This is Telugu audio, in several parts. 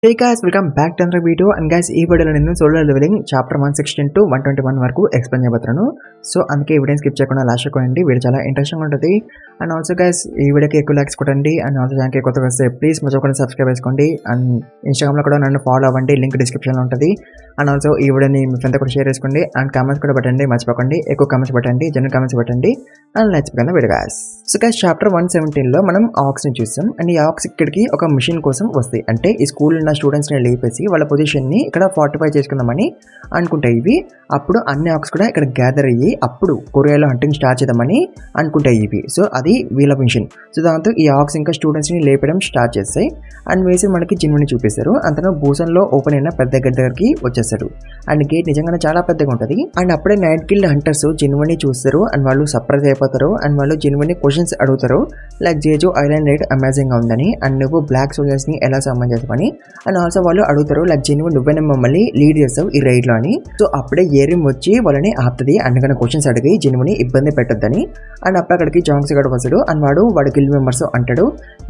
Hey guys, welcome back to another video and guys ఈ వీడియోలో నేను సోలో లెవెలింగ్ చాప్టర్ 116 to 121 వరకు ఎక్స్ప్లెయిన్ చేయబోతున్నాను. సో అందుకే ఈ వీడియోని స్కిప్ చేయకుండా లాస్ట్ కొనండి. వీడియో చాలా ఇంట్రెస్టింగ్ ఉంటుంది. అండ్ ఆల్సో గైస్ ఈ వీడియోకి ఎక్కువ లైక్స్ కొట్టండి. అండ్ ఆల్సో ఛానల్కి కొత్తగా వస్తే ప్లీజ్ మర్చిపోకుండా సబ్స్క్రైబ్ చేసుకోండి. అండ్ ఇన్స్టాగ్రామ్లో కూడా నన్ను ఫాలో అవ్వండి, లింక్ డిస్క్రిప్షన్లో ఉంటుంది. అండ్ ఆల్సో ఈ వీడియోని మీ ఫ్రెండ్తో కూడా షేర్ చేసుకోండి. అండ్ కామెంట్స్ కూడా పెట్టండి, మర్చిపోకండి. ఎక్కువ కామెంట్స్ పెట్టండి, జనరల్ కామెంట్స్ పెట్టండి. And let's begin the video guys. So guys chapter 117లో మనం ఆక్స్ని చూస్తాం. అండ్ ఈ ఆక్స్ ఇక్కడికి ఒక మిషన్ కోసం వస్తాయి. అంటే ఈ స్కూల్ ఉన్న స్టూడెంట్స్ని లేపేసి వాళ్ళ పొజిషన్ని ఇక్కడ 45 చేసుకుందామని అనుకుంటాయి ఇవి. అప్పుడు అన్ని ఆక్స్ కూడా ఇక్కడ గ్యాదర్ అయ్యి అప్పుడు కొరియాలో హంటింగ్ స్టార్ట్ చేద్దామని అనుకుంటాయి ఇవి. సో అది వీళ్ళ మిషన్. సో దాంతో ఈ ఆక్స్ ఇంకా స్టూడెంట్స్ని లేపడం స్టార్ట్ చేస్తాయి. అండ్ వేసి మనకి జిన్వని చూపిస్తారు. అంతలో భూసన్లో ఓపెన్ అయిన పెద్ద గేట్ దగ్గరికి వచ్చేస్తారు. అండ్ గేట్ నిజంగానే చాలా పెద్దగా ఉంటుంది. అండ్ అప్పుడే నైట్ గిల్డ్ హంటర్స్ జిన్వని చూస్తారు. అండ్ వాళ్ళు సర్ప్రైజ్ అయిపోతారు. అండ్ వాళ్ళు జిన్వని క్వశ్చన్స్ అడుగుతారు. లైక్ జేజో ఐలాండ్ రైడ్ అమేజింగ్ గా ఉందని, అండ్ నువ్వు బ్లాక్ సోల్జర్స్ ని ఎలా సమ్మన్ చేస్తామని. అండ్ ఆల్సో వాళ్ళు అడుగుతారు లైక్ జిన్వు నువ్వేనే మమ్మల్ని లీడ్ చేస్తావు ఈ రైడ్ లో అని. సో అప్పుడే ఏరిమ్ వచ్చి వాళ్ళని ఆపుతుంది. అందుకని క్వశ్చన్స్ అడిగి జిన్వుని ఇబ్బంది పెట్టొద్దని. అండ్ అప్పుడు అక్కడికి జాంగ్స్ గడు వస్తాడు. అండ్ వాడు గిల్డ్ మెంబర్స్ అంటాడు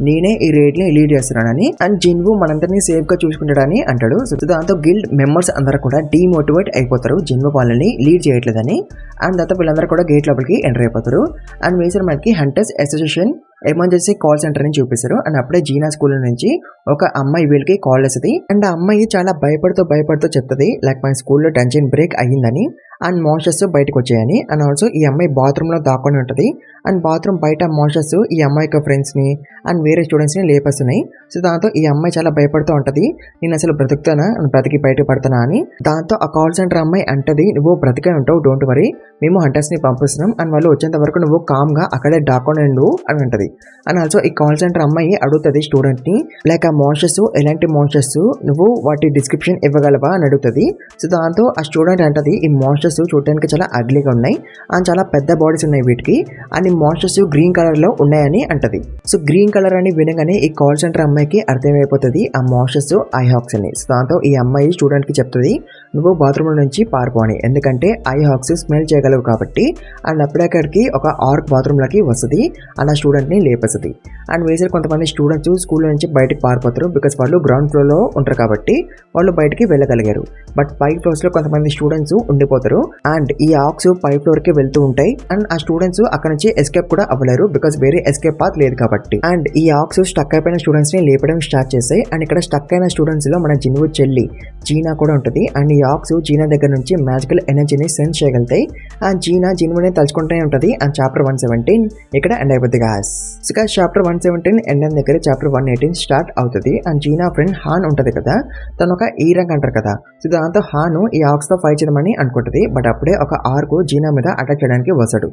నేనే ఈ రైడ్ ని లీడ్ చేస్తున్నానని. అండ్ జిన్వు మనందరినీ సేఫ్ గా చూసుకుంటాడని అంటాడు. సో దాంతో గిల్డ్ మెంబర్స్ అందరూ కూడా డిమోటివేట్ అయిపోతారు జిన్వు వాళ్ళని లీడ్ చేయట్లేదని. అండ్ తర్వాత వీళ్ళందరూ కూడా గేట్ లోపలికి ఎంటర్ అయిపోతారు. అండ్ వేసర్ మనకి hunters association emergency call centre అని చూపిస్తారు. అండ్ అప్పుడే జీనా స్కూల్ నుంచి ఒక అమ్మాయి వీళ్ళకి కాల్ చేస్తుంది. అండ్ ఆ అమ్మాయి చాలా భయపడుతూ చెప్తుంది లైక్ మన స్కూల్లో టెన్షన్ బ్రేక్ అయ్యిందని, అండ్ మాన్స్టర్స్ బయటకు వచ్చాయని. అండ్ ఆల్సో ఈ అమ్మాయి బాత్రూమ్ లో దాక్కొని ఉంటుంది. అండ్ బాత్రూమ్ బయట మాన్స్టర్స్ ఈ అమ్మాయి యొక్క ఫ్రెండ్స్ ని అండ్ వేరే స్టూడెంట్స్ ని లేపేస్తున్నాయి. సో దాంతో ఈ అమ్మాయి చాలా భయపడుతూ ఉంటది నేను అసలు బ్రతుకుతానా, బ్రతికి బయట పడతానా అని. దాంతో ఆ కాల్ సెంటర్ అమ్మాయి అంటది నువ్వు బ్రతికే ఉంటావు, డోంట్ వరీ, మేము హంటర్స్ ని పంపిస్తున్నాం. అండ్ వాళ్ళు వచ్చేంత వరకు నువ్వు కామ్ గా అక్కడే దాక్కొని ఉండు అని అంటది. అండ్ ఆల్సో ఈ కాల్ సెంటర్ అమ్మాయి అడుగుతుంది స్టూడెంట్ ని లైక్ ఆ మాన్స్టర్స్ ఎలాంటి మాన్స్టర్స్, నువ్వు వాటి డిస్క్రిప్షన్ ఇవ్వగలవా అని అడుగుతుంది. సో దాంతో ఆ స్టూడెంట్ అంటది ఈ మాన్స్టర్స్ చూడడానికి చాలా అగ్లీగా ఉన్నాయి అండ్ చాలా పెద్ద బాడీస్ ఉన్నాయి వీటికి, అండ్ ఈ మాన్స్టర్స్ గ్రీన్ కలర్ లో ఉన్నాయని అంటది. సో గ్రీన్ కలర్ అని వినగానే ఈ కాల్ సెంటర్ అమ్మాయికి అర్థమైపోతుంది ఆ మాన్స్టర్స్ ఐహాక్స్ అని. సో దాంతో ఈ అమ్మాయి స్టూడెంట్ కి చెప్తుంది నువ్వు బాత్రూమ్ నుంచి పారిపో అని, ఎందుకంటే ఐహాక్స్ స్మెల్ చేయగలవు కాబట్టి. అండ్ అప్పుడే అక్కడికి ఒక ఆర్క్ బాత్రూమ్ లోకి వస్తుంది. అండ్ ఆ స్టూడెంట్ ని లేపేస్తుంది. అండ్ వేసే కొంతమంది స్టూడెంట్స్ స్కూల్ నుంచి బయటకు పారిపోతారు బికాస్ వాళ్ళు గ్రౌండ్ ఫ్లోర్ లో ఉంటారు కాబట్టి వాళ్ళు బయటికి వెళ్ళగలిగారు. బట్ పై ఫ్లోర్స్ లో కొంతమంది స్టూడెంట్స్ ఉండిపోతారు. అండ్ ఈ ఆక్స్ పై ఫ్లోర్ కి వెళ్తూ ఉంటాయి. అండ్ ఆ స్టూడెంట్స్ అక్కడ నుంచి ఎస్కేప్ కూడా అవ్వలేరు బికాస్ వేరే ఎస్కేప్ పాత్ లేదు కాబట్టి. అండ్ ఈ ఆక్స్ స్టక్ అయిపోయిన స్టూడెంట్స్ ని లేపడం స్టార్ట్ చేస్తాయి. అండ్ ఇక్కడ స్టక్ అయిన స్టూడెంట్స్ లో మన జిన్వు చెల్లి జీనా కూడా ఉంటుంది. అండ్ ఈ ఆక్స్ జీనా దగ్గర నుంచి మ్యాజికల్ ఎనర్జీని సెన్స్ చేయగలుగుతాయి. అండ్ జీనా జిన్వుని తలుచుకుంటూనే ఉంటుంది. అండ్ చాప్టర్ 117 ఇక్కడ ఎండ్ అయిపోతుంది గాస్. సో గాస్ చాప్టర్ 117 ఎండ్ అయిన దగ్గర చాప్టర్ 118 స్టార్ట్ అవుతుంది. అండ్ జీనా ఫ్రెండ్ హాన్ ఉంటది కదా, తను ఒక ఈ రంగ్ అంటారు కదా. సో దాంతో హాను ఈ ఆక్స్ తో ఫైట్ చేయమని అనుకుంటది. బట్ అప్పుడే ఒక ఆర్కు జీనా మీద అటాక్ చేయడానికి వస్తాడు.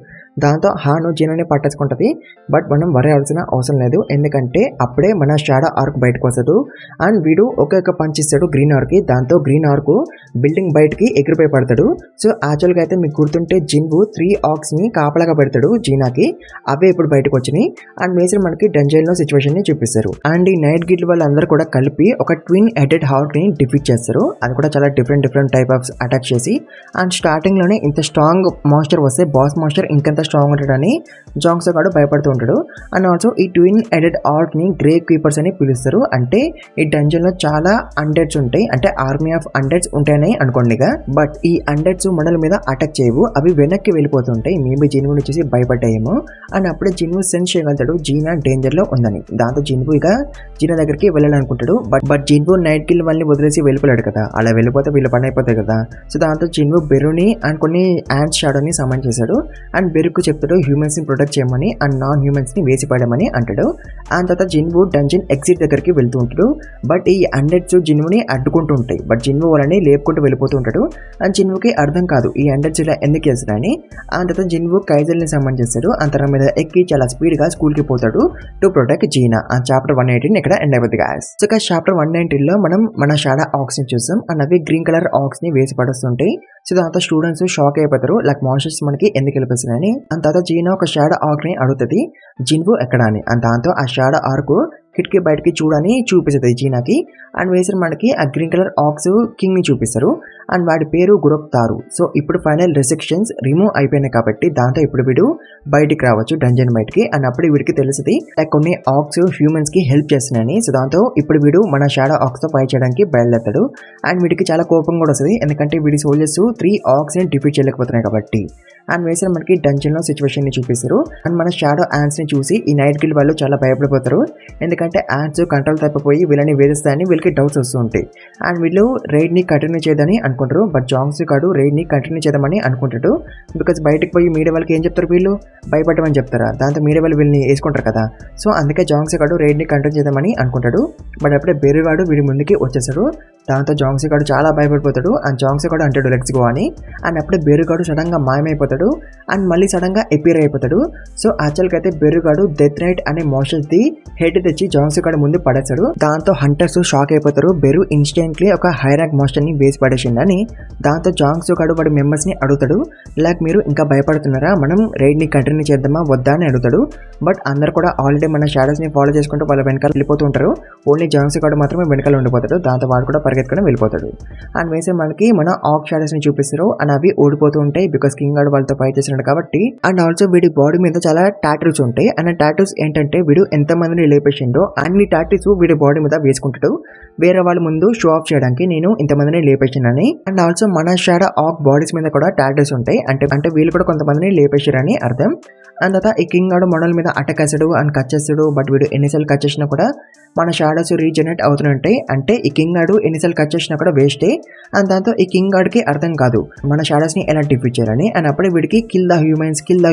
దాంతో హాను జీనాని పట్టేసుకుంటది. బట్ మనం వరేయాల్సిన అవసరం లేదు, ఎందుకంటే అప్పుడే మన షాడో ఆర్క్ బయటకు వస్తాడు. అండ్ వీడు ఒక పంచ్ ఇస్తాడు గ్రీన్ ఆర్క్ కి. దాంతో గ్రీన్ ఆర్క్ బిల్డింగ్ బయటకి ఎగిరిపోయి పడతాడు. సో యాక్చువల్ గా అయితే మీకు గుర్తుంటే జిన్వు 3 ఆర్క్స్ ని కాపలాగా పెడతాడు జీనాకి, అవే ఇప్పుడు బయటకు వచ్చినాయి. అండ్ మేసర్ మనకి డంజన్ లో సిచ్యువేషన్ ని చూపిస్తారు. అండ్ ఈ నైట్ గిల్డ్ వాళ్ళందరూ కూడా కలిపి ఒక ట్విన్ హెడెడ్ హార్క్ ని డిఫీట్ చేస్తారు. అది కూడా చాలా డిఫరెంట్ టైప్ ఆఫ్ అటాక్ చేసి. అండ్ స్టార్టింగ్ లోనే ఇంత స్ట్రాంగ్ మాన్స్టర్ వస్తే బాస్ మాన్స్టర్ ఇంకెంత స్ట్రాంగ్ ఉంటాడని జాంగ్సో గాడు భయపడుతూ ఉంటాడు. అండ్ ఆల్సో ఈ ట్విన్ హెడెడ్ ఆర్క్ ని గ్రే కీపర్స్ అని పిలుస్తారు. అంటే ఈ డంజన్ లో చాలా అండెడ్స్ ఉంటాయి, అంటే ఆర్మీ ఆఫ్ అండెడ్స్ ఉంటాయని అనుకోండిగా. బట్ ఈ అండెడ్స్ మనల మీద అటాక్ చేయవు, అవి వెనక్కి వెళ్ళిపోతుంటాయి. మేబీ జిన్వుని చూసి భయపడ్డాయేమో. అండ్ అప్పుడే జిన్వు సెన్స్ చేయగలుగుతాడు జీనా డేంజర్ లో ఉందని. దాంతో జిన్వు ఇక జీనా దగ్గరికి వెళ్ళాలనుకుంటాడు. బట్ జిన్వు నైట్ గిల్ వాళ్ళని వదిలేసి వెళ్ళిపోయాడు కదా, అలా వెళ్ళిపోతే వీళ్ళు పని అయిపోతాయి కదా. సో దాంతో జిన్వు బెరుని అండ్ కొన్ని యాండ్స్ షాడోని సమాన్ చేశాడు. అండ్ బెరుకు చెప్తాడు హ్యూమన్స్ ని ప్రొటెక్ట్ చేయమని అండ్ నాన్ హ్యూమన్స్ ని వేసిపడమని అంటాడు. అండ్ తర్వాత జిన్వు డంజన్ ఎగ్జిట్ దగ్గరికి వెళ్తూ ఉంటాడు. బట్ ఈ అండెడ్స్ జిన్వుని అడ్డుకుంటూ ఉంటాయి. బట్ జిన్వు వాళ్ళని లేపుకుంటూ వెళ్ళిపోతూ ఉంటాడు. అండ్ జిన్వుకి అర్థం కాదు ఈ అండెడ్స్ ఇలా ఎందుకు చేస్తాడని. అండ్ తర్వాత జిన్వు కైజల్ ని సమాన్ చేస్తాడు. అండ్ తన మీద ఎక్కి చాలా స్పీడ్ గా స్కూల్ కి పోతాడు to protect Jena. And chapter 118 ఇక్కడ ఎండ్ అయిపోతుంది గాయస్. సో చాప్టర్ 119 లో మనం మన షాడో ఆక్స్ ని చూస్తాం. అండ్ అవి గ్రీన్ కలర్ ఆక్స్ ని వేసి పడుతుంటాయి. సో దాంతో స్టూడెంట్స్ షాక్ అయిపోతారు లైక్ మాన్స్టర్స్ మనకి ఎందుకు వెళ్ళిపోతున్నాయని. అండ్ తర్వాత జీనా ఒక షాడో ఆర్క్ ని అడుగుతుంది జిన్వు ఎక్కడ అని. అండ్ దాంతో ఆ షాడో ఆర్క్ కిటికీ బయటకి చూడని చూపిస్తుంది జీనాకి. అండ్ వేసిన మనకి ఆ గ్రీన్ కలర్ ఆక్స్ కింగ్ ని చూపిస్తారు. అండ్ వాడి పేరు గురొక్తారు. సో ఇప్పుడు ఫైనల్ రెస్ట్రిక్షన్స్ రిమూవ్ అయిపోయినాయి కాబట్టి దాంతో ఇప్పుడు వీడు బయటికి రావచ్చు డంజన్ బయటికి. అండ్ అప్పుడు వీడికి తెలుస్తుంది లైక్ కొన్ని ఆక్స్ హ్యూమన్స్ కి హెల్ప్ చేస్తున్నాయని. సో దాంతో ఇప్పుడు వీడు మన షాడో ఆక్స్ తో ఫైట్ చేయడానికి బయలుదేరతాడు. అండ్ వీడికి చాలా కోపం కూడా వస్తుంది, ఎందుకంటే వీడి సోల్జర్స్ 3 ఆక్స్ ని డిఫీట్ చేయలేకపోతున్నాయి కాబట్టి. అండ్ వేసిన మనకి డంజన్ లో సిచ్యువేషన్ ని చూపిస్తారు. అండ్ మన షాడో యాంట్స్ ని చూసి ఈ నైట్ గిల్ వాళ్ళు చాలా భయపడిపోతారు, ఎందుకంటే యాంట్స్ కంట్రోల్ తప్పిపోయి వీళ్ళని వేధిస్తాయని వీళ్ళకి డౌట్స్ వస్తూ ఉంటాయి. అండ్ వీళ్ళు రైడ్ ని కంటిన్యూ చేయదని అనుకుంటారు, బట్ జాంగ్సీ గాడు రైడ్ ని కంటిన్యూ చేద్దామని అనుకుంటాడు. బికాస్ బయటకు పోయి మీడియా వాళ్ళకి ఏం చెప్తారు, వీళ్ళు భయపడమని చెప్తారా, దాంతో మీడియా వాళ్ళు వీళ్ళని వేసుకుంటారు కదా. సో అందుకే జాంగ్సీ గాడు రైడ్ ని కంటిన్యూ చేద్దామని అనుకుంటాడు. బట్ అప్పుడే బెరుగాడు వీడి ముందుకి వచ్చేసాడు. దాంతో జాంగ్సీ గాడు చాలా భయపడిపోతాడు. అండ్ జాంగ్సీ గాడు అంటాడు లెట్స్ గో అని. అండ్ అప్పుడే బెరుగాడు సడన్ గా మాయమైపోతాడు అండ్ మళ్ళీ సడన్ గా అపీర్ అయిపోతాడు. సో యాక్చువల్ గా అయితే బెరుగాడు డెత్ నైట్ అనే మోషన్స్ ది హెడ్ తెచ్చి జాంగ్సీ గాడు ముందు పడేస్తాడు. దాంతో హంటర్స్ షాక్ అయిపోతారు, బెరు ఇన్స్టెంట్లీ ఒక హై ర్యాంక్ మోస్టర్ ని వేసి పడేసిండని. దాంతో జాంగ్సీ గాడు వాడి మెంబర్స్ ని అడుగుతాడు, లైక్ మీరు ఇంకా భయపడుతున్నారా, మనం రైడ్ ని కంటిన్యూ చేద్దామా వద్దా అని అడుగుతాడు. బట్ అందరు కూడా ఆల్రెడీ మన షాడోస్ ని ఫాలో చేసుకుంటూ వాళ్ళ వెనకాల వెళ్ళిపోతూ ఉంటారు. ఓన్లీ జాంగ్సీ గాడు మాత్రమే వెనకాల ఉండిపోతాడు. దాంతో వాడు కూడా పరిగెత్తుకుని వెళ్ళిపోతాడు. అండ్ వేసే మనకి మన ఆక్ షాడోస్ ని చూపిస్తారు. అండ్ అవి ఓడిపోతూ ఉంటాయి బికాస్ కింగ్ గాడు వాళ్ళతో ఫైట్ చేస్తున్నాడు కాబట్టి. అండ్ ఆల్సో వీడి బాడీ మీద చాలా టాటూస్ ఉంటాయి. అండ్ టాటూస్ ఏంటంటే వీడు ఎంత మందిని లేపేసిండో అన్ని టాటూస్ వీడి బాడీ మీద వేసుకుంటాడు, వేరే వాళ్ళ ముందు షో ఆఫ్ చేయడానికి నేను ఇంతమందిని లేపేసానని. అండ్ ఆల్సో మన షాడో ఆక్ బాడీస్ మీద కూడా టాటూస్ ఉంటాయి, అంటే వీళ్ళు కూడా కొంతమందిని లేపేసారని అర్థం. అండ్ తర్వాత ఈ కింగ్ గాడు మోడల్ మీద అటాక్ చేస్తాడు అండ్ కట్ చేస్తాడు. బట్ వీడు ఎన్నిసార్లు కట్ చేసినా కూడా మన షాడోస్ రీజనరేట్ అవుతుంటాయి, అంటే ఈ కింగ్ గాడు ఎన్నిసార్లు కట్ చేసినా కూడా వేస్టే. అండ్ దాంతో ఈ కింగ్ గాడికి అర్థం కాదు మన షాడోస్ ని ఎలా డిఫీట్ చేయాలని. అండ్ అప్పుడే వీడికి కిల్ ద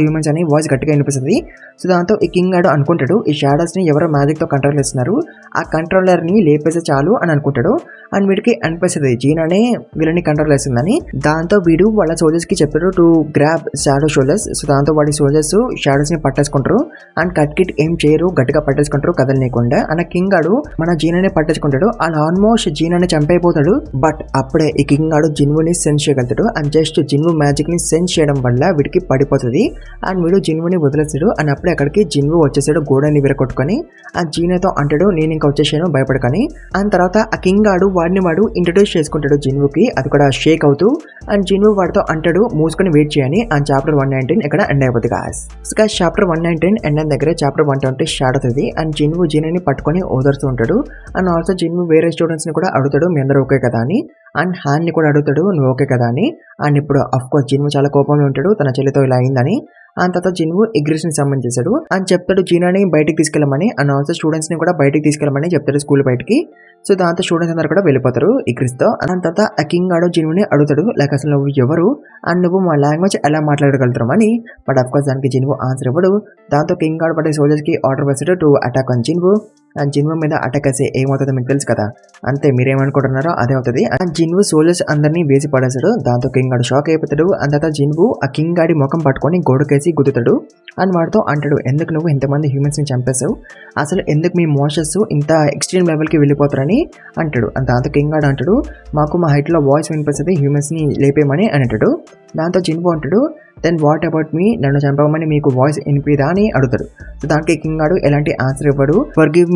హ్యూమన్స్ అని వాయిస్ గట్టిగా వినిపిస్తుంది. సో దాంతో ఈ కింగ్ గాడు అనుకుంటాడు ఈ షాడోస్ ని ఎవరో మ్యాజిక్ తో కంట్రోల్ చేస్తున్నారు, ఆ కంట్రోలర్ ని లేపేస్తే చాలు అని అనుకుంటాడు. అండ్ వీడికి అనిపిస్తుంది జీనానే వీళ్ళని కంట్రోల్ చేస్తుందని. దాంతో వీడు వాళ్ళ సోల్జర్స్ కి చెప్తాడు to grab shadow shoulders. So దాంతో వాడి సోల్జర్స్ షాడోస్ ని పట్టేసుకుంటారు అండ్ కట్ కిట్ ఏం చేయరు, గట్టిగా పట్టేసుకుంటారు కదలనీయకుండా. అండ్ కింగ్ గాడు మన జీనానే పట్టేసుకుంటాడు అండ్ ఆల్మోస్ట్ జీనానే చంపైపోతాడు. బట్ అప్పుడే ఈ కింగ్ గాడు జిన్వుని సెన్స్ చేయగలుగుతాడు. అండ్ జస్ట్ జిన్వు మ్యాజిక్ ని సెన్స్ చేయడం వల్ల వీడికి పడిపోతుంది అండ్ వీడు జిన్వుని వదిలేస్తాడు. అండ్ అప్పుడే అక్కడికి జిన్వు వచ్చేసాడు గోడని విరగొట్టుకొని. ఆ జీనాతో అంటాడు నేను ఇంకా వచ్చేసాను భయపడకని. అండ్ తర్వాత ఆ కింగ్ గాడు వాడు ఇంట్రడ్యూస్ చేసుకుంటాడు జిన్వుకి, అది కూడా షేక్ అవుతూ. అండ్ జిన్వు వాడితో అంటాడు మూసుకొని వెయిట్ చేయని. అండ్ చాప్టర్ 119 ఇక్కడ ఎండ్ అయిపోతుంది గాయ్స్. చాప్టర్ 119 ఎండ్ అయిన దగ్గర చాప్టర్ 120 స్టార్ట్ అవుతుంది. అండ్ జిన్వు జీనాని పట్టుకొని ఓదరుతూ ఉంటాడు. అండ్ ఆల్సో జిన్వు వేరే స్టూడెంట్స్ ని కూడా అడుగుతాడు మీ అందరూ ఓకే కదా అని. అండ్ హ్యాన్ ని కూడా అడుగుతాడు నువ్వు ఓకే కదా అని. అండ్ ఇప్పుడు అఫ్ కోర్స్ జిన్వు చాలా కోపంలో ఉంటాడు తన చెల్లితో ఇలా అయిందని. అండ్ తర్వాత జిన్వు ఎగ్రెస్ ని సమ్మన్ చేశాడు అని చెప్తాడు జీనాని బయటికి తీసుకెళ్ళమని. అండ్ ఆల్సో స్టూడెంట్స్ ని కూడా బయటికి తీసుకెళ్ళమని చెప్తాడు స్కూల్ బయటికి. సో దాంతో స్టూడెంట్స్ అందరూ కూడా వెళ్ళిపోతారు ఎగ్రెస్ తో. అండ్ తర్వాత ఆ కింగ్ గాడు జిన్వుని అడుగుతాడు లైక్ అసలు నువ్వు ఎవరు అండ్ నువ్వు మా లాంగ్వేజ్ ఎలా మాట్లాడగలుగుతారు అని. బట్ అఫ్ కోర్స్ దానికి జిన్వు ఆన్సర్ ఇవ్వడు. దాంతో కింగ్ గాడు పడే సోల్జర్స్ కి ఆర్డర్ వేస్తాడు to attack on Jinwoo. And Jinwoo మీద అటాక్ వేస్తే ఏమవుతుందో మీకు తెలుసు కదా, అంతే మీరేమనుకుంటున్నారో అదే అవుతుంది. అండ్ జిన్వు సోల్జర్స్ అందరినీ వేసి పడేస్తాడు. దాంతో కింగ్ గాడు షాక్ అయిపోతాడు. అండ్ తర్వాత జిన్వు ఆ కింగ్ గాడి ముఖం పట్టుకొని గోడకేసి గుద్దుతాడు. అండ్ వాడితో అంటాడు ఎందుకు నువ్వు ఇంతమంది హ్యూమన్స్ ని చంపేశావు, అసలు ఎందుకు మీ మోషన్స్ ఇంత ఎక్స్ట్రీమ్ లెవెల్ కి వెళ్ళిపోతారని అంటాడు. అండ్ దాంతో కింగ్ గాడు అంటాడు మాకు మా హైట్ లో వాయిస్ వినిపిస్తుంది హ్యూమన్స్ ని లేపేయమని అని అంటాడు. దాంతో జిన్వు అంటాడు దెన్ వాట్ అబౌట్ మీ, నన్ను చంపమని మీకు వాయిస్ వినిపిదా అని అడుగుతాడు. సో దానికి కింగ్ గాడు ఎలాంటి ఆన్సర్ ఇవ్వడు, ఫర్గివ్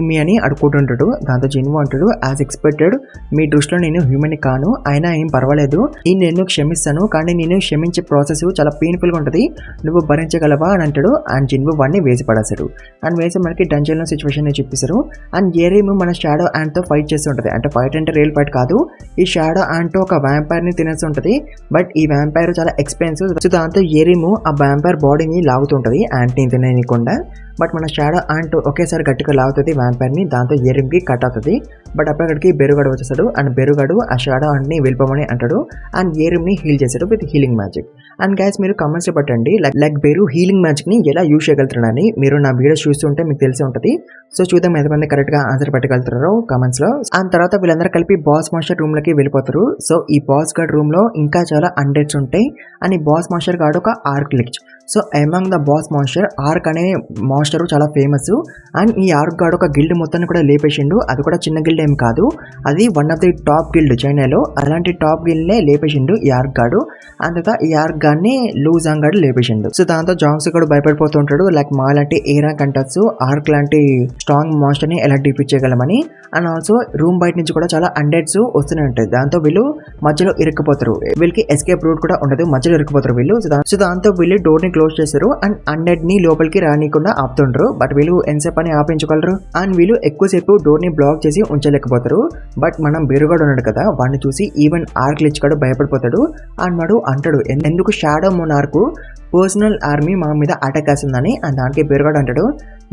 మీ అని అడుక్కుంటుంటాడు. దాంతో జిన్వు అంటాడు యాజ్ ఎక్స్పెక్టెడ్ మీ దృష్టిలో నేను హ్యూమన్ కాను, అయినా ఏం పర్వాలేదు నేను క్షమిస్తాను, కానీ నేను క్షమించే ప్రాసెస్ చాలా పెయిన్ఫుల్ గా ఉంటుంది, నువ్వు భరించగలవా అని అంటాడు. అండ్ జిన్వు వాడిని వేసి పడేస్తాడు. అండ్ వేసి మనకి డంజన్ లో సిచ్యువేషన్ ని చూపిస్తారు. అండ్ ఏరేమ్ మన షాడో యాంట్ తో ఫైట్ చేస్తుంటది. అంటే ఫైట్ అంటే రియల్ ఫైట్ కాదు, ఈ షాడో యాంట్ తో ఒక వ్యాంపైర్ ని తినేస్తుంటది. బట్ ఈ వ్యాంపైర్ చాలా ఎక్స్పెన్సివ్. సో దాంతో ఏరేమ్ ఆ వ్యాంపైర్ బాడీని లాగుతుంటది యాంట్ ని తినేయకుండా. బట్ మన షాడో యాంట్ ఒకేసారి గట్టిగా లాగుతుంది వ్యాంపైర్ ని, దాంతో ఏరేమ్ కి కట్ అవుతుంది. బట్ అప్పటికి బెరుగాడు వచ్చేస్తాడు. అండ్ బెరుగాడు ఆ షాడో యాంట్ ని వెళ్ళిపోమని అంటాడు. అండ్ ఏరేమ్ ని హీల్ చేశాడు with healing magic. And guys మీరు కమెంట్స్ పెట్టండి లైక్ బెరు హీలింగ్ మ్యాజిక్ ని ఎలా యూజ్ చేయగలుగుతున్నారని. మీరు నా వీడియోస్ చూస్తుంటే మీకు తెలిసి ఉంటుంది. సో చూద్దాం ఎంతమంది కరెక్ట్ గా ఆన్సర్ పెట్టగలుగుతారో కమెంట్స్ లో. అండ్ తర్వాత వీళ్ళందరూ కలిపి బాస్ మాస్టర్ రూమ్ లోకి వెళ్ళిపోతారు. సో ఈ బాస్ గార్డ్ రూమ్ లో ఇంకా చాలా అన్డెడ్స్ ఉంటాయి. అండ్ ఈ బాస్ మాస్టర్ గార్డ్ ఒక arch lich. So among the boss master arch అనే మాస్టర్ చాలా ఫేమస్. అండ్ ఈ ఆర్క్ గార్డ్ ఒక గిల్డ్ మొత్తాన్ని కూడా లేపేసిండు. అది కూడా చిన్న గిల్డ్ ఏం కాదు, అది one of the top guild చైనాలో. అలాంటి టాప్ గిల్డ్ నే లేపేసిండు ఈ ఆర్క్ గార్డ్. అండ్ తర్వాత ఈ ఆర్క్ గాన్ని లూజాంగ్ గాడు లేపేసిండు. సో దాంతో జాంగ్స్ కూడా భయపడిపోతుంటాడు. లైక్ మా లాంటి ఏ ర్యాంక్ అంటర్స్ ఆర్క్ లాంటి స్ట్రాంగ్ మాస్టర్ ని ఎలా డిఫీట్ చేయగలమని. అండ్ ఆల్సో రూమ్ బయట నుంచి కూడా చాలా అన్డెడ్స్ వస్తూనే ఉంటాయి. దాంతో వీళ్ళు మధ్యలో ఇరుక్కుపోతారు. వీళ్ళకి ఎస్కేప్ రూట్ కూడా ఉండదు, మధ్యలో ఇరుక్కుపోతారు వీళ్ళు. సో దాంతో వీళ్ళు డోర్ ని క్లోజ్ చేస్తారు అండ్ అన్డెడ్ ని లోపలికి రానికుండా ఆపుతుంటారు. బట్ వీళ్ళు ఎంతసేపు అని ఆపించగలరు. అండ్ వీళ్ళు ఎక్కువసేపు డోర్ ని బ్లాక్ చేసి ఉంచలేకపోతారు. బట్ మనం బెరుగాడు ఉన్నాడు కదా, వాడిని చూసి ఈవెన్ ఆర్క్ లిచ్ కూడా భయపడిపోతాడు. అండ్ వాడు అంటాడు, ఎందుకు షాడో మొనార్క్ పర్సనల్ ఆర్మీ మా మీద అటాక్ వేస్తుందని. అండ్ దానికి బెరుగాడు అంటాడు,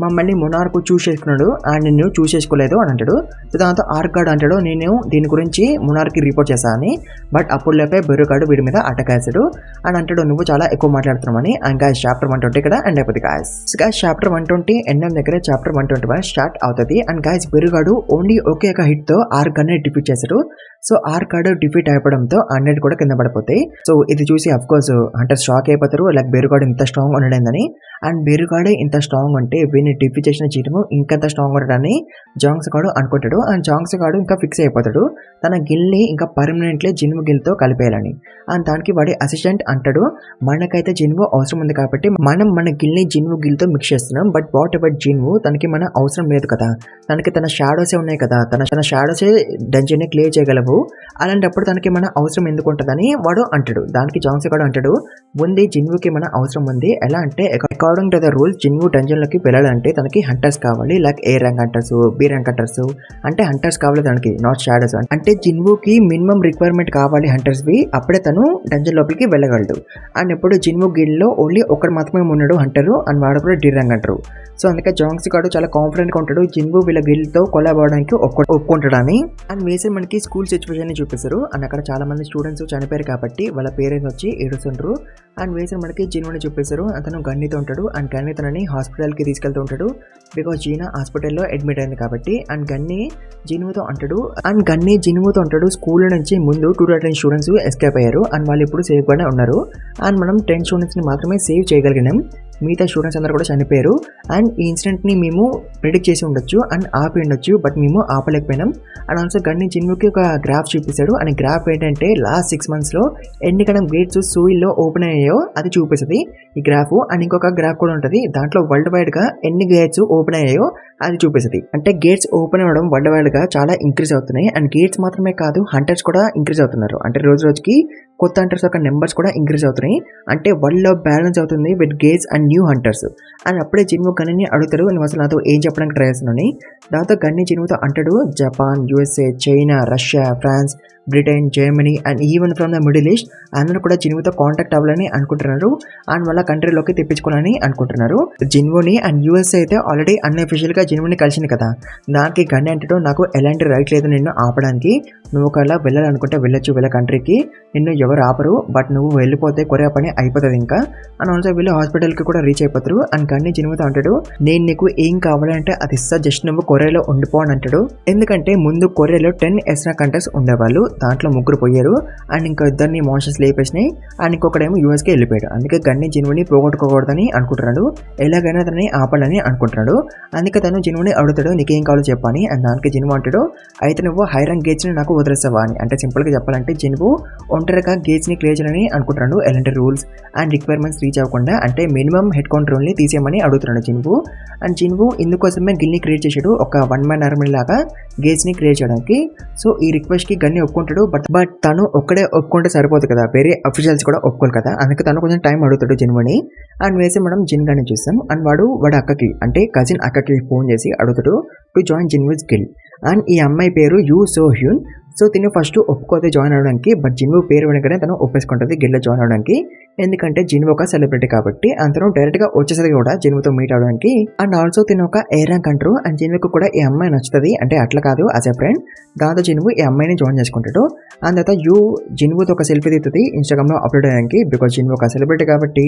మమ్మల్ని మొనార్క్ చూస్ చేసుకున్నాడు అండ్ నిన్ను చూస్ చేసుకోలేదు అని అంటాడు. సో దాంతో ఆర్క్ గార్డ్ అంటాడు, నేను దీని గురించి మొనార్క్కి రిపోర్ట్ చేశాను అని. బట్ అప్పుడు లేపే బెరుగాడు వీడి మీద అటాక్ వేస్తాడు అని అంటాడు, నువ్వు చాలా ఎక్కువ మాట్లాడుతున్నామని. అండ్ గాయస్ చాప్టర్ 120 ఇక్కడ ఎండ్ అయిపోతుంది గాయస్. గాయస్ చాప్టర్ 120 ఎండ్ దగ్గర చాప్టర్ 121 స్టార్ట్ అవుతుంది. అండ్ గాయస్ బెరుగాడు ఓన్లీ ఒకే ఒక హిట్ తో ఆర్క్ గార్డ్ ని డిఫీట్ చేశాడు. సో ఆర్క్ గార్డ్ డిఫీట్ అయిపోవడంతో అన్నిటి కూడా కింద పడిపోతాయి. సో ఇది చూసి అఫ్ కోర్స్ హంటర్ షాక్ అయిపోతారు, లైక్ బెరుగాడు ఇంత స్ట్రాంగ్ ఉండడని. అండ్ బెరుగాడు ఇంత స్ట్రాంగ్ ఉంటే వీడిని డిఫీట్ చేసిన చీటము ఇంకంత స్ట్రాంగ్ ఉండడాన్ని జాంగ్స్ గాడు అనుకుంటాడు. అండ్ జాంగ్స్ గాడు ఇంకా ఫిక్స్ అయిపోతాడు తన గిల్ని ఇంకా పర్మనెంట్లీ జిన్వు గిల్తో కలిపేయాలని. అండ్ దానికి వాడి అసిస్టెంట్ అంటాడు, మనకైతే జిన్వు అవసరం ఉంది కాబట్టి మనం మన గిల్ని జిన్వు గిల్తో మిక్స్ చేస్తున్నాం. బట్ వాట్ ఎవర్ జిన్వు తనకి మన అవసరం లేదు కదా, తనకి తన షాడోసే ఉన్నాయి కదా, తన షాడోసే డంజన్ ని క్లియర్ చేయగలవు. అలాంటప్పుడు తనకి మన అవసరం ఎందుకు ఉంటుందని వాడు అంటాడు. దానికి జాంగ్స్ గాడు అంటాడు, ఉంది జిన్వుకి మన అవసరం ఉంది. ఎలా అంటే according to the rules Jinwoo dungeon లోకి వెళ్ళాలంటే తనకి హంటర్స్ కావాలి, like A rank hunters, B rank hunters, అంటే హంటర్స్ కావాలి తనకి, నాట్ షాడోస్. అంటే జిన్వుకి మినిమం రిక్వైర్మెంట్ కావాలి హంటర్స్ వి, అప్పుడే తను డంజన్ లోపలికి వెళ్ళగలడు. అండ్ ఇప్పుడు జిన్వు గిల్ లో ఓన్లీ ఒకటి మాత్రమే ఉన్నాడు హంటరు, అండ్ వాడు కూడా డి ర్యాంక్ అంటారు. సో అందుకే జాంగ్స్ గాడు చాలా కాన్ఫిడెంట్ గా ఉంటాడు జిన్వు వీళ్ళ గిల్ తో కొలాబ్ అవడానికి ఒప్పుకుంటాడని. అండ్ వేసే మనకి స్కూల్ సిచ్యువేషన్ ని చూపిస్తారు. అండ్ అక్కడ చాలా మంది స్టూడెంట్స్ చనిపోయారు కాబట్టి వాళ్ళ పేరెంట్స్ వచ్చి ఏడుస్తుంటారు. అండ్ వేసే మనకి జిన్వుని చూపిస్తారు. అతను గన్నీతో ఉంటాడు. అండ్ గన్నీ తనని హాస్పిటల్ కి తీసుకెళ్తూ ఉంటాడు, బికాస్ జీనా హాస్పిటల్లో అడ్మిట్ అయింది కాబట్టి. అండ్ గన్నీ జిన్వుతో అంటాడు, స్కూల్ నుంచి ముందు 210 స్టూడెంట్స్ ఎస్కేప్ అయ్యారు అండ్ వాళ్ళు ఇప్పుడు సేఫ్ గానే ఉన్నారు. అండ్ మనం 10 స్టూడెంట్స్ ని మాత్రమే సేవ్ చేయగలిగినాం, మిగతా స్టూడెంట్స్ అందరూ కూడా చనిపోయారు. అండ్ ఈ ఇన్సిడెంట్ ని మేము ప్రిడిక్ట్ చేసి ఉండొచ్చు అండ్ ఆపి ఉండొచ్చు, బట్ మేము ఆపలేకపోయినాం. అండ్ ఆల్సో గన్నీ జిన్వుకి ఒక గ్రాఫ్ చూపిస్తాడు. అండ్ గ్రాఫ్ ఏంటంటే లాస్ట్ 6 months లో ఎన్ని కన్నా గేట్స్ సూయిల్లో ఓపెన్ అయ్యాయో అది చూపిస్తుంది ఈ గ్రాఫ్. అండ్ ఇంకొక గ్రాఫ్ కూడా ఉంటుంది, దాంట్లో వరల్డ్ వైడ్ గా ఎన్ని గేట్స్ ఓపెన్ అయ్యాయో అది చూపిస్తుంది. అంటే గేట్స్ ఓపెన్ అవ్వడం వరల్డ్ వైడ్ గా చాలా ఇంక్రీజ్ అవుతున్నాయి. అండ్ గేట్స్ మాత్రమే కాదు, హంటర్స్ కూడా ఇంక్రీజ్ అవుతున్నారు. అంటే రోజు రోజుకి కొత్త హంటర్స్ యొక్క నెంబర్స్ కూడా ఇంక్రీజ్ అవుతున్నాయి. అంటే వరల్డ్ లో బ్యాలెన్స్ అవుతుంది with gates and new hunters. And అప్పుడే జిన్వు గన్నీని అడుగుతాడు, నువ్వు అసలు నాతో ఏం చెప్పడానికి ట్రై చేస్తున్నాను. దాంతో గన్నీ జిన్వుతో అంటాడు, Japan, USA, China, Russia, France, Britain, Germany and even from the Middle East అందరూ కూడా జిన్వుతో కాంటాక్ట్ అవ్వాలని అనుకుంటున్నారు అండ్ వాళ్ళ కంట్రీలోకి తెప్పించుకోవాలని అనుకుంటున్నారు జిన్వుని. అండ్ USA అయితే ఆల్రెడీ అన్అఫిషియల్ గా జిన్వుని కలిసింది కదా, దానికి గన్నీ అంటాడు, నాకు ఎలాంటి రైట్ లేదు నిన్ను ఆపడానికి, నువ్వు ఒకవేళ వెళ్ళాలనుకుంటే వెళ్ళొచ్చు వీళ్ళ కంట్రీకి, నిన్ను ఎవరు ఆపరు, బట్ నువ్వు వెళ్ళిపోతే కొరియా పని అయిపోతుంది ఇంకా. అండ్ ఆల్సో వీళ్ళు హాస్పిటల్ కి కూడా రీచ్ అయిపోతారు. అండ్ గన్నీ జిన్వుతో అంటాడు, నేను నీకు ఏం కావాలంటే అది ఇస్తా, జస్ట్ నువ్వు కొరియాలో ఉండిపో అని అంటాడు. ఎందుకంటే ముందు కొరియాలో 10 ఎస్రా కంట్రీస్ ఉండేవాళ్ళు, దాంట్లో 3 పోయారు అండ్ ఇంకా 2 మాన్స్టర్స్ లేపేసినాయి అండ్ ఇంకొకడేమో US కి వెళ్ళిపోయాడు. అందుకే గన్నీ జిన్వుని పోగొట్టుకోకూడదని అనుకుంటున్నాడు, ఎలాగైనా తనని ఆపాలని అనుకుంటున్నాడు. అందుకే తను జిన్వుని అడుగుతాడు, నీకేం కావాలో చెప్పని. అండ్ దానికి జిన్వు అంటాడు, అయితే నువ్వు హై ర్యాంక్ గేట్స్ ని నాకు వదిలేస్తావా అని. అంటే సింపుల్ గా చెప్పాలంటే జిన్వు ఒంటరిగా గేట్స్ ని క్లియర్ చేయాలని అనుకుంటున్నాడు, ఎలాంటి రూల్స్ అండ్ రిక్వైర్మెంట్స్ రీచ్ అవ్వకుండా. అంటే మినిమం హెడ్ కౌంట్ రూల్ ని తీసేయమని అడుగుతున్నాడు జిన్వు. అండ్ జిన్వు ఇందుకోసమే గిల్ని క్రియేట్ చేశాడు, ఒక 1 man army లాగా గేట్స్ ని క్రియేట్ చేయడానికి. సో ఈ రిక్వెస్ట్ కి గన్నీ ఒప్పుకుంటాడు. బట్ తను ఒక్కడే ఒప్పుకుంటే సరిపోదు కదా, వేరే అఫీషియల్స్ కూడా ఒప్పుకోరు కదా, అందుకే తను కొంచెం టైం అడుగుతాడు జిన్వుని. అండ్ వేసి మనం జిన్ గాని చూస్తాం. అండ్ వాడి అక్కకి అంటే కజిన్ అక్కకి ఫోన్ చేసి అడుగుతాడు టు జాయిన్ జిన్వుస్ గిల్. అండ్ ఈ అమ్మాయి పేరు యూ సో హ్యూన్. సో తిను ఫస్ట్ ఒప్పుకోతే జాయిన్ అవడానికి, బట్ జిన్వు పేరు వెనకనే తను ఒప్పేసుకుంటుంది గిల్లో జాయిన్ అవడానికి. ఎందుకంటే జిన్వు ఒక సెలబ్రిటీ కాబట్టి అంతను డైరెక్ట్ గా వచ్చేసరి కూడా జిన్వుతో మీట్ అవడానికి. అండ్ ఆల్సో తిను ఒక ఏ ర్యాంక్ అంటారు అండ్ జిన్వుకి కూడా ఈ అమ్మాయి నచ్చుతుంది, అంటే అట్లా కాదు యాజ్ ఎ ఫ్రెండ్. దాంతో జిన్వు ఈ అమ్మాయిని జాయిన్ చేసుకుంటాడు. అండ్ తర్వాత జిన్వుతో ఒక సెల్ఫీ తీస్తుంది ఇన్స్టాగ్రామ్ లో అప్లోడ్ అయ్యానికి, బికాస్ జిన్వు ఒక సెలబ్రిటీ కాబట్టి.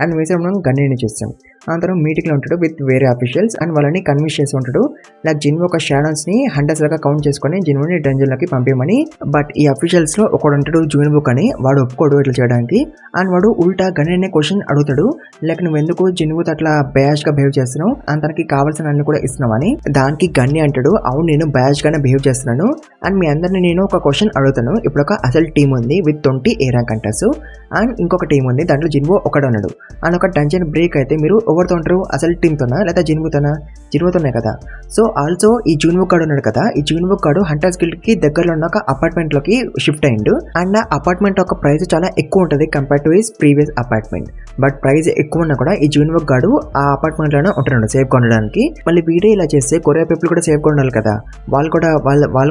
అండ్ వేసే మనం గన్నీని చూస్తాం. అందరం మీటింగ్ లో ఉంటాడు విత్ వేరే అఫీషియల్స్ అండ్ వాళ్ళని కన్విన్స్ చేసి ఉంటాడు, లైక్ జిన్వు ఒక షాడోస్ ని హంటర్స్ లాగా కౌంట్ చేసుకుని జిన్వుని డంజన్ లోకి పంపి పంపించమని. బట్ ఈ అఫీషియల్స్ లో ఒకడు ఉంటాడు జూన్ బుక్ అని, వాడు ఒప్పుకోడు ఇట్లా చేయడానికి. అండ్ వాడు ఉల్టా గని అనే క్వశ్చన్ అడుగుతాడు, లైక్ నువ్వు ఎందుకు జిన్వుతో అట్లా బయాష్ గా బిహేవ్ చేస్తున్నావు, అండ్ తనకి కావాల్సిన అన్ని కూడా ఇస్తున్నావు అని. దానికి గన్ని అంటాడు, అవును నేను బయాష్ గానే బిహేవ్ చేస్తున్నాను, అండ్ మీ అందరిని నేను ఒక క్వశ్చన్ అడుగుతాను. ఇప్పుడు ఒక అసలు టీం ఉంది with 20 A rank contest, and ఇంకొక టీం ఉంది దాంట్లో జిన్వో ఒకడు ఉన్నాడు. అండ్ ఒక డంజన్ బ్రేక్ అయితే మీరు ఎవరితో ఉంటారు, అసలు టీంతోనా లేదా జిన్వోతోనే కదా. సో ఆల్సో ఈ జూన్వో కార్డు ఉన్నాడు కదా, ఈ జూన్వో కార్డు హంటర్స్ గిల్డ్ కి దగ్గరలో ఉన్న ఒక అపార్ట్మెంట్ లోకి షిఫ్ట్ అయ్యిండు. అండ్ ఆ అపార్ట్మెంట్ యొక్క ప్రైస్ చాలా ఎక్కువ ఉంటుంది compare to his previous apartment. But price ఎక్కువ ఉన్నా కూడా ఈ జూన్వో కార్డు ఆ అపార్ట్మెంట్ లోనే ఉంటున్నాడు సేఫ్ గా ఉండడానికి. మళ్ళీ వీడియో ఇలా చేస్తే కొరియా పీపుల్ కూడా సేఫ్ గా ఉండాలి కదా, వాళ్ళు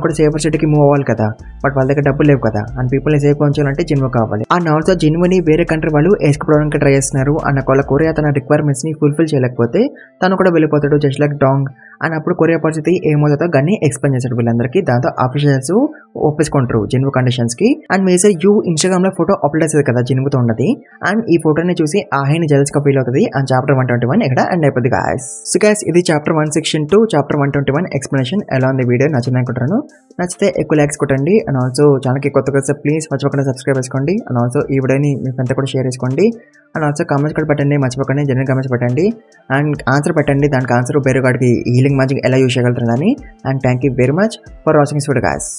కూడా సేఫర్ సిటీకి మూవ్ అవ్వాలి కదా. బట్ వాళ్ళ దగ్గర డబ్బులు లేవు కదా, అండ్ పీపుల్ ని సేఫ్ గా ఉంచాలంటే జిన్వో కావాలి. అండ్ ఆల్సో జిన్వోని వేరే కంట్రీ వాళ్ళు వేసుకోవడానికి ట్రై చేస్తున్నారు. అండ్ వాళ్ళ కొరియా తన రిక్వైర్మెంట్స్ ని ఫుల్ఫిల్ చేయలేకపోతే తను కూడా వెళ్ళిపోతాడు జస్ట్ లైక్ డాంగ్. అండ్ అప్పుడు కొరియా పరిస్థితి ఏమవుతుందో గన్ని ఎక్స్ప్లెయిన్ చేశాడు వీళ్ళందరికీ. దాంతో ఆఫీషియల్స్ ఒప్పేసుకుంటారు జిన్వో కండిషన్స్ కి. అండ్ మేజర్ యూ ఇన్స్టాగ్రామ్ లో ఫోటో అప్లోడ్ చేస్తుంది కదా జిన్వోతో ఉన్నది, అండ్ ఈ ఫోటోని చూసి ఆహైని జెలస్ గా ఫీల్ అవుతుంది. అండ్ చాప్టర్ 121 ఇక్కడ ఎండ్ అయిపోద్ది గాయస్. సో గాయస్ ఇది చాప్టర్ 1 సెక్షన్ 2 చాప్టర్ 121 ఎక్స్ప్లెనేషన్. ఎలా ఉంది వీడియో నచ్చింది అనుకుంటున్నాను. నచ్చితే ఎక్కువ లైక్స్ కొట్టండి. అండ్ ఆల్సో ఛానల్కి కొత్తగా వస్తే ప్లీజ్ మర్చిపోకుండా సబ్స్క్రైబ్ చేసుకోండి. అండ్ ఆల్సో ఈ వీడియోని మీ ఫ్రెండ్తో కూడా షేర్ చేసుకోండి. అండ్ ఆల్సో కామెంట్స్ కూడా పెట్టండి, మర్చిపోకండి జనరల్ కామెంట్స్ పెట్టండి. అండ్ ఆన్సర్ పెట్టండి, దానికి ఆన్సర్ వేరే గాడికి హీలింగ్ మ్యాజిక్ ఎలా యూజ్ చేయగలుగుతుందని. And thank you very much for watching this video guys.